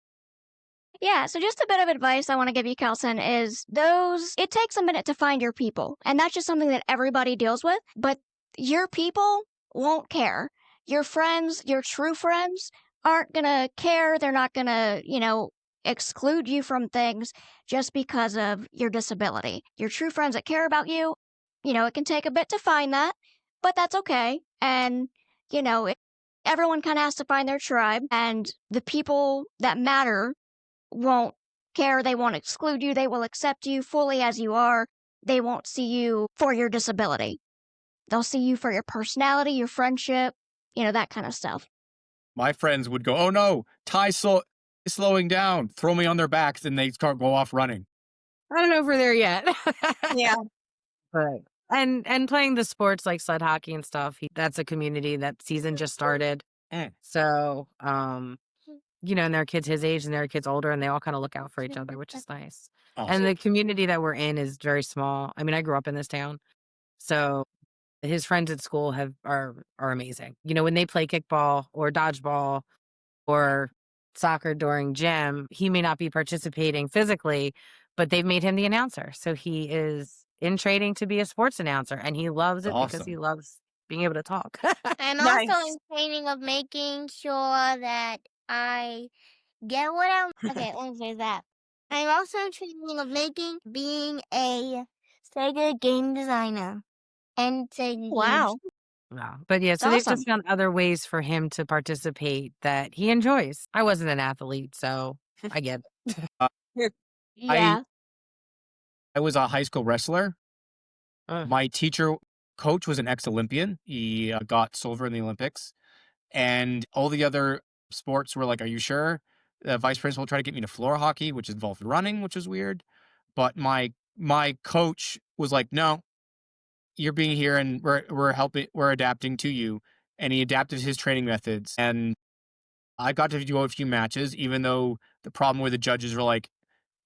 Yeah, so just a bit of advice I want to give you, Kelson, is it takes a minute to find your people. And that's just something that everybody deals with. But your people won't care. Your friends, your true friends, aren't going to care. They're not going to, exclude you from things just because of your disability. Your true friends that care about you, it can take a bit to find that, but that's okay. And, everyone kind of has to find their tribe, and the people that matter won't care. They won't exclude you. They will accept you fully as you are. They won't see you for your disability. They'll see you for your personality, your friendship, that kind of stuff. My friends would go, "Oh no, Ty's slowing down." Throw me on their backs and they start go off running. I don't know if we're there yet. Yeah. But and playing the sports like sled hockey and stuff, that's a community that season just started. So, and there are kids his age and there are kids older, and they all kind of look out for each other, which is nice. Awesome. And the community that we're in is very small. I mean, I grew up in this town. So his friends at school are amazing. When they play kickball or dodgeball or soccer during gym, he may not be participating physically, but they've made him the announcer. So he is in training to be a sports announcer, and he loves it because he loves being able to talk. I'm Nice. also in training of making sure that I get what I'm. Okay, let me say that. I'm also in training of being a Sega game designer and Sega Wow. games. Wow. But yeah, so That's they've awesome. just found other ways for him to participate that he enjoys. I wasn't an athlete, so I get it. Yeah. I was a high school wrestler. Uh, My coach was an ex-Olympian. He got silver in the Olympics. And all the other sports were like, "Are you sure?" The vice principal tried to get me to floor hockey, which involved running, which was weird. But my coach was like, "No, you're being here and we're adapting to you." And he adapted his training methods. And I got to do a few matches, even though the problem with the judges were like,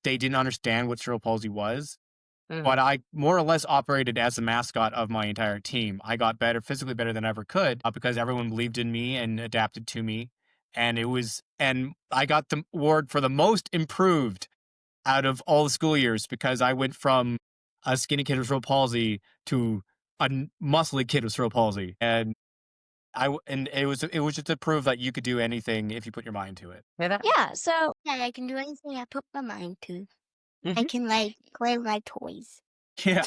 they didn't understand what cerebral palsy was. But I more or less operated as the mascot of my entire team. I got better, physically better than I ever could, because everyone believed in me and adapted to me. And I got the award for the most improved out of all the school years because I went from a skinny kid with cerebral palsy to a muscly kid with cerebral palsy. And and it was just to prove that you could do anything if you put your mind to it. Hear that? Yeah, so Yeah, I can do anything I put my mind to. I Mhm. can like play with my toys. Yeah.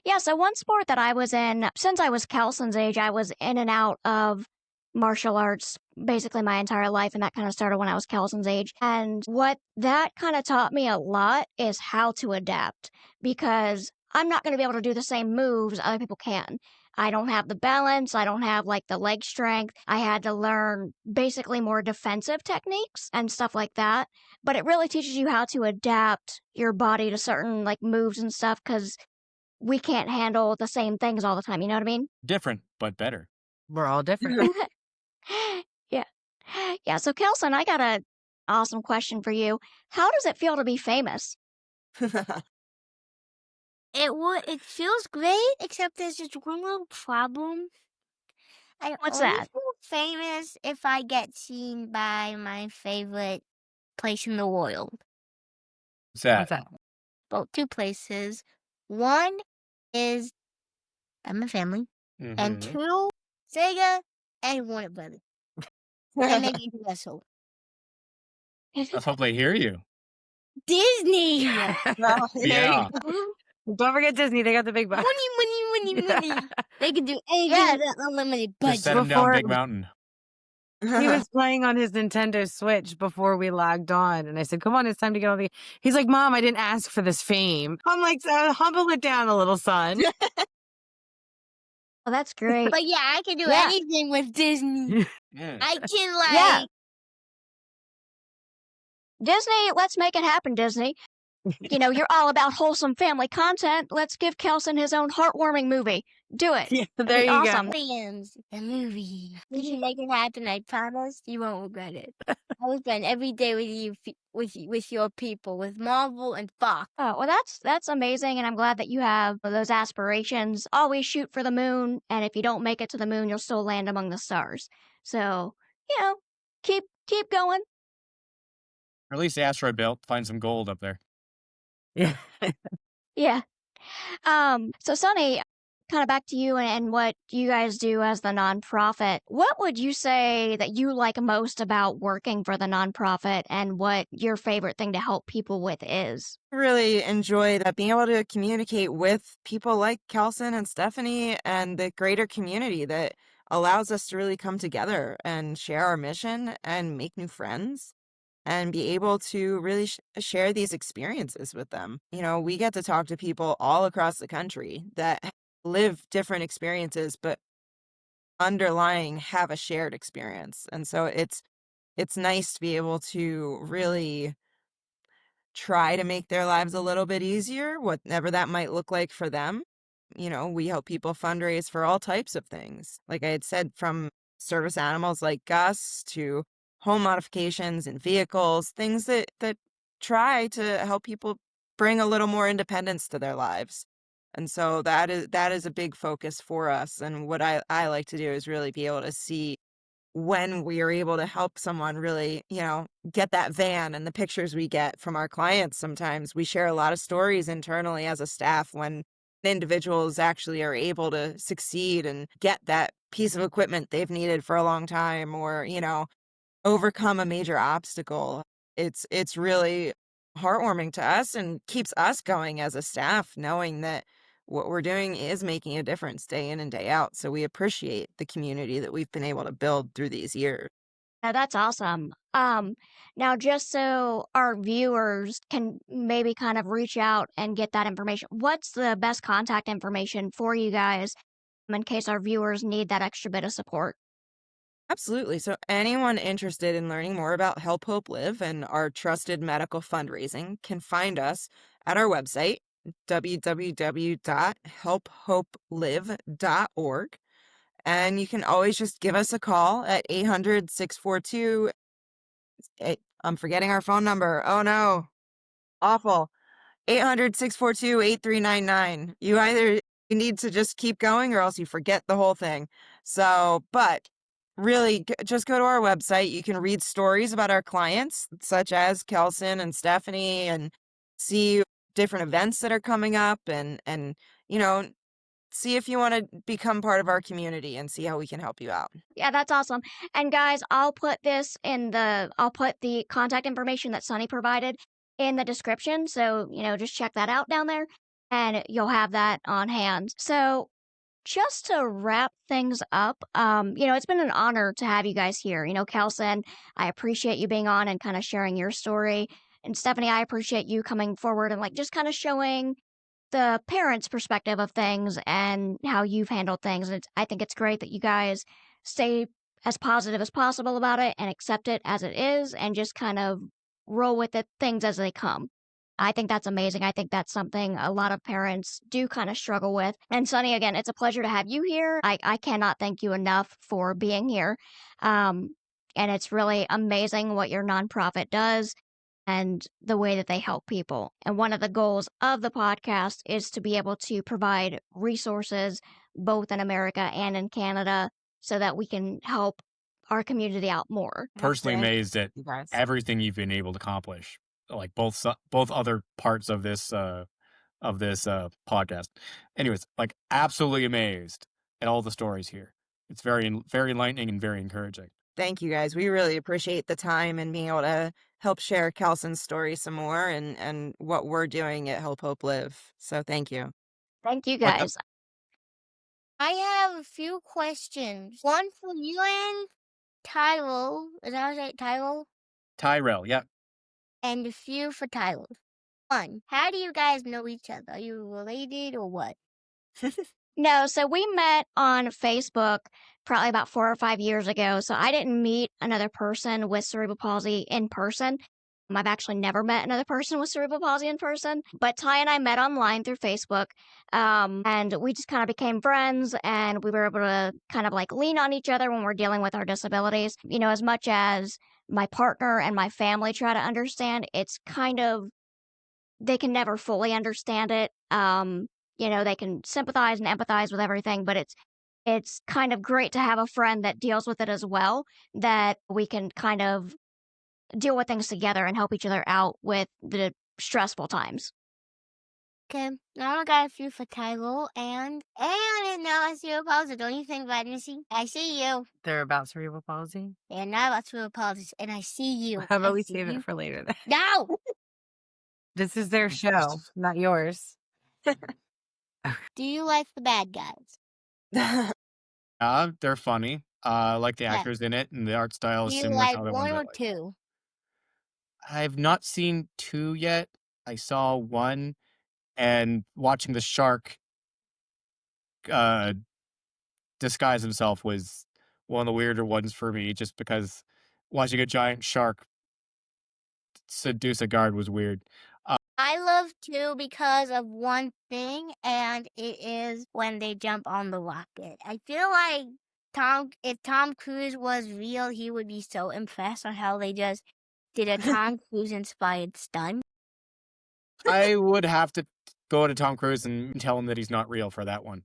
yeah, so one sport that I was in, since I was Kelson's age, I was in and out of martial arts basically my entire life, and that kind of started when I was Kelson's age. And what that kind of taught me a lot is how to adapt, because I'm not going to be able to do the same moves other people can. I don't have the balance. I don't have like the leg strength. I had to learn basically more defensive techniques and stuff like that. But it really teaches you how to adapt your body to certain like moves and stuff, because we can't handle the same things all the time. You know what I mean? Different, but better. We're all different. yeah. Yeah. So, Kelson, I got a awesome question for you. How does it feel to be famous? It feels great, except there's just one little problem. I What's only that? feel famous if I get seen by my favorite place in the world. What's that? What's that? Well, two places. One is my family, and Mhm. two, Sega and Warner Brothers, and maybe Universal. Let's hope they hear you. Disney. Well, there Yeah. you go. Don't forget Disney. They got the big Money, bucks. money, money, money. They can do anything Yeah. with that unlimited Just budget. set him down Before- Big Mountain. He was playing on his Nintendo Switch before we logged on, and I said, "Come on, it's time to get on the." He's like, "Mom, I didn't ask for this fame." I'm like, "Humble it down a little, son." Oh, that's great. But yeah, I can do Yeah. anything with Disney. Mm. I can like Yeah. Disney, let's make it happen, Disney. You know, you're all about wholesome family content. Let's give Kelson his own heartwarming movie. Do it. Yeah, That'd there be you awesome. Aliens, the movie. We can make it happen. I promise you won't regret it. I will spend every day with you, with your people, with Marvel and Fox. Oh, well, that's amazing, and I'm glad that you have those aspirations. Always shoot for the moon, and if you don't make it to the moon, you'll still land among the stars. So, you know, keep going. Release the asteroid belt, find some gold up there. Yeah. Yeah. So Sonny, kind of back to you and what you guys do as the nonprofit. What would you say that you like most about working for the nonprofit, and what your favorite thing to help people with is? Really enjoy that, being able to communicate with people like Kelson and Stephanie and the greater community that allows us to really come together and share our mission and make new friends and be able to really share these experiences with them. You know, we get to talk to people all across the country that live different experiences, but underlying have a shared experience. And so it's nice to be able to really try to make their lives a little bit easier, whatever that might look like for them. You know, we help people fundraise for all types of things. Like I had said, from service animals like Gus to home modifications and vehicles, things that try to help people bring a little more independence to their lives. And so that is a big focus for us. And what I like to do is really be able to see when we are able to help someone really, you know, get that van. And the pictures we get from our clients, sometimes we share a lot of stories internally as a staff when individuals actually are able to succeed and get that piece of equipment they've needed for a long time, or, you know, overcome a major obstacle. It's really heartwarming to us and keeps us going as a staff, knowing that what we're doing is making a difference day in and day out. So we appreciate the community that we've been able to build through these years. Now that's awesome. Now just so our viewers can maybe kind of reach out and get that information, what's the best contact information for you guys in case our viewers need that extra bit of support? Absolutely. So anyone interested in learning more about Help Hope Live and our trusted medical fundraising can find us at our website, www.helphopelive.org. And you can always just give us a call at 800-642. I'm forgetting our phone number. Oh no. Awful. 800-642-8399. You need to just keep going or else you forget the whole thing. So, but really just go to our website. You can read stories about our clients, such as Kelson and Stephanie, and see different events that are coming up, and you know, see if you want to become part of our community and see how we can help you out. Yeah, that's awesome. And guys, I'll put the contact information that Sonny provided in the description. So, just check that out down there and you'll have that on hand. So, just to wrap things up, it's been an honor to have you guys here. Kelson, I appreciate you being on and kind of sharing your story. And Stephanie, I appreciate you coming forward and just kind of showing the parents' perspective of things and how you've handled things. And I think it's great that you guys stay as positive as possible about it and accept it as it is and just kind of roll with it, things as they come. I think that's amazing. I think that's something a lot of parents do kind of struggle with. And Sonny, again, it's a pleasure to have you here. I cannot thank you enough for being here. And it's really amazing what your nonprofit does and the way that they help people. And one of the goals of the podcast is to be able to provide resources both in America and in Canada so that we can help our community out more. Personally Thank amazed at you guys. everything you've been able to accomplish, like both other parts of this podcast. Anyways, like absolutely amazed at all the stories here. It's very very enlightening and very encouraging. Thank you guys. We really appreciate the time and being able to help share Kelson's story some more and what we're doing at Help Hope Live. So thank you. Thank you Like, guys. I have a few questions. One for you and Tyrell. Is that how you say it? Tyrell? Tyrell, yeah. And a few for Tyler. One, how do you guys know each other? Are you related or what? No, so we met on Facebook probably about 4 or 5 years ago. So I didn't meet another person with cerebral palsy in person. I've actually never met another person with cerebral palsy in person, but Ty and I met online through Facebook, and we just kind of became friends, and we were able to kind of lean on each other when we're dealing with our disabilities. As much as my partner and my family try to understand, it's kind of, they can never fully understand it. They can sympathize and empathize with everything, but it's kind of great to have a friend that deals with it as well, that we can kind of deal with things together and help each other out with the stressful times. Okay, now I got a few for Tyler and now I see your pause. Don't you think about Missy? I see you. They're about cerebral palsy. They're not about cerebral palsy, and I see you. How about I we see save you. it for later then? No! This is their show, not yours. Do you like the bad guys? They're funny. Like the Yeah. actors in it, and the art style Do is you similar to like other one ones I or like. two? I've not seen 2 yet. I saw 1, and watching the shark uh disguise himself was one of the weirder ones for me, just because watching a giant shark seduce a guard was weird. I love two because of one thing, and it is when they jump on the rocket. I feel like if Tom Cruise was real, he would be so impressed on how they just did a Tom Cruise inspired stunt. I would have to go to Tom Cruise and tell him that he's not real for that one.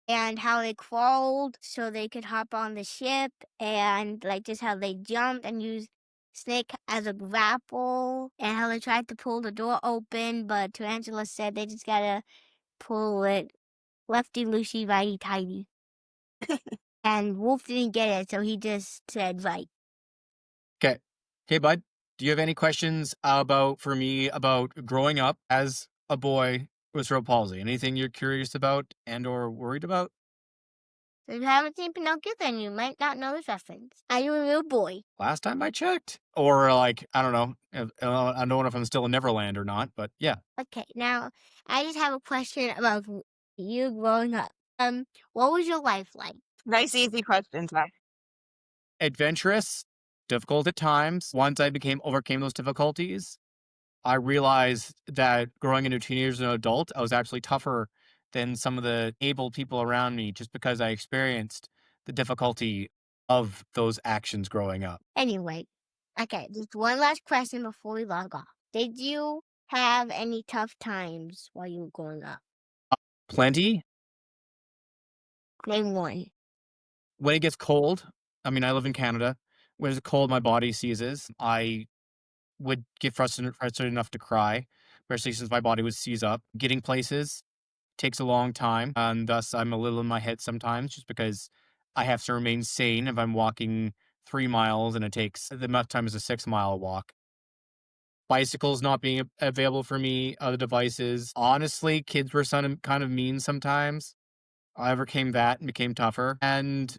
And how they crawled so they could hop on the ship, and just how they jumped and used Snake as a grapple, and how they tried to pull the door open, but Tarantula said they just gotta pull it lefty loosey, righty tighty. And Wolf didn't get it, so he just said right. Okay. Hey, bud, do you have any questions for me about growing up as a boy with cerebral palsy? Anything you're curious about and or worried about? So if you haven't seen Pinocchio, then you might not know this reference. Are you a real boy? Last time I checked. Or I don't know. I don't know if I'm still in Neverland or not, but yeah. Okay, now I just have a question about you growing up. What was your life like? Nice, easy questions, huh? Adventurous, difficult at times. Once I overcame those difficulties, I realized that growing into a teenager and an adult, I was actually tougher than some of the able people around me just because I experienced the difficulty of those actions growing up. Anyway, okay, just one last question before we log off. Did you have any tough times while you were growing up? Plenty. Name one. When it gets cold, I mean, I live in Canada. When it's cold, my body seizes. I would get frustrated enough to cry, especially since my body would seize up. Getting places, takes a long time, and thus I'm a little in my head sometimes just because I have to remain sane if I'm walking 3 miles and it takes the amount of time as a 6-mile walk. Bicycles not being available for me, other devices. Honestly, kids were kind of mean sometimes. I overcame that and became tougher, and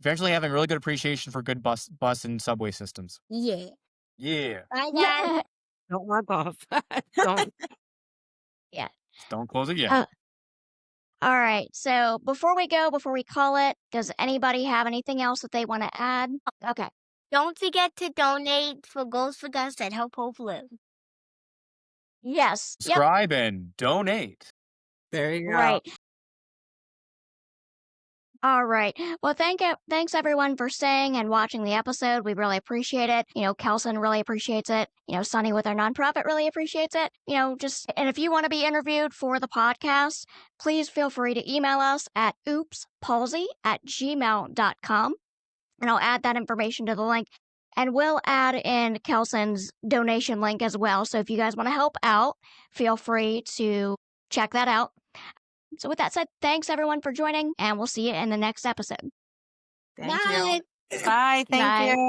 eventually having really good appreciation for good bus and subway systems. Yeah. Yeah. Bye, Dad. Don't rub off. Don't. Yeah. Just don't close it yet. All right. So before we call it, does anybody have anything else that they want to add? Okay. Don't forget to donate for Goals for Dust at Help Hope Live. Yes. Yep. Subscribe and donate. There you go. Right. All right. Well, thanks everyone for staying and watching the episode. We really appreciate it. Kelson really appreciates it. Sonny with our nonprofit really appreciates it. And if you want to be interviewed for the podcast, please feel free to email us at oopspalsy@gmail.com. And I'll add that information to the link. And we'll add in Kelson's donation link as well. So if you guys want to help out, feel free to check that out. So with that said, thanks everyone for joining, and we'll see you in the next episode. Thank Bye. you. Bye. Thank Bye. you.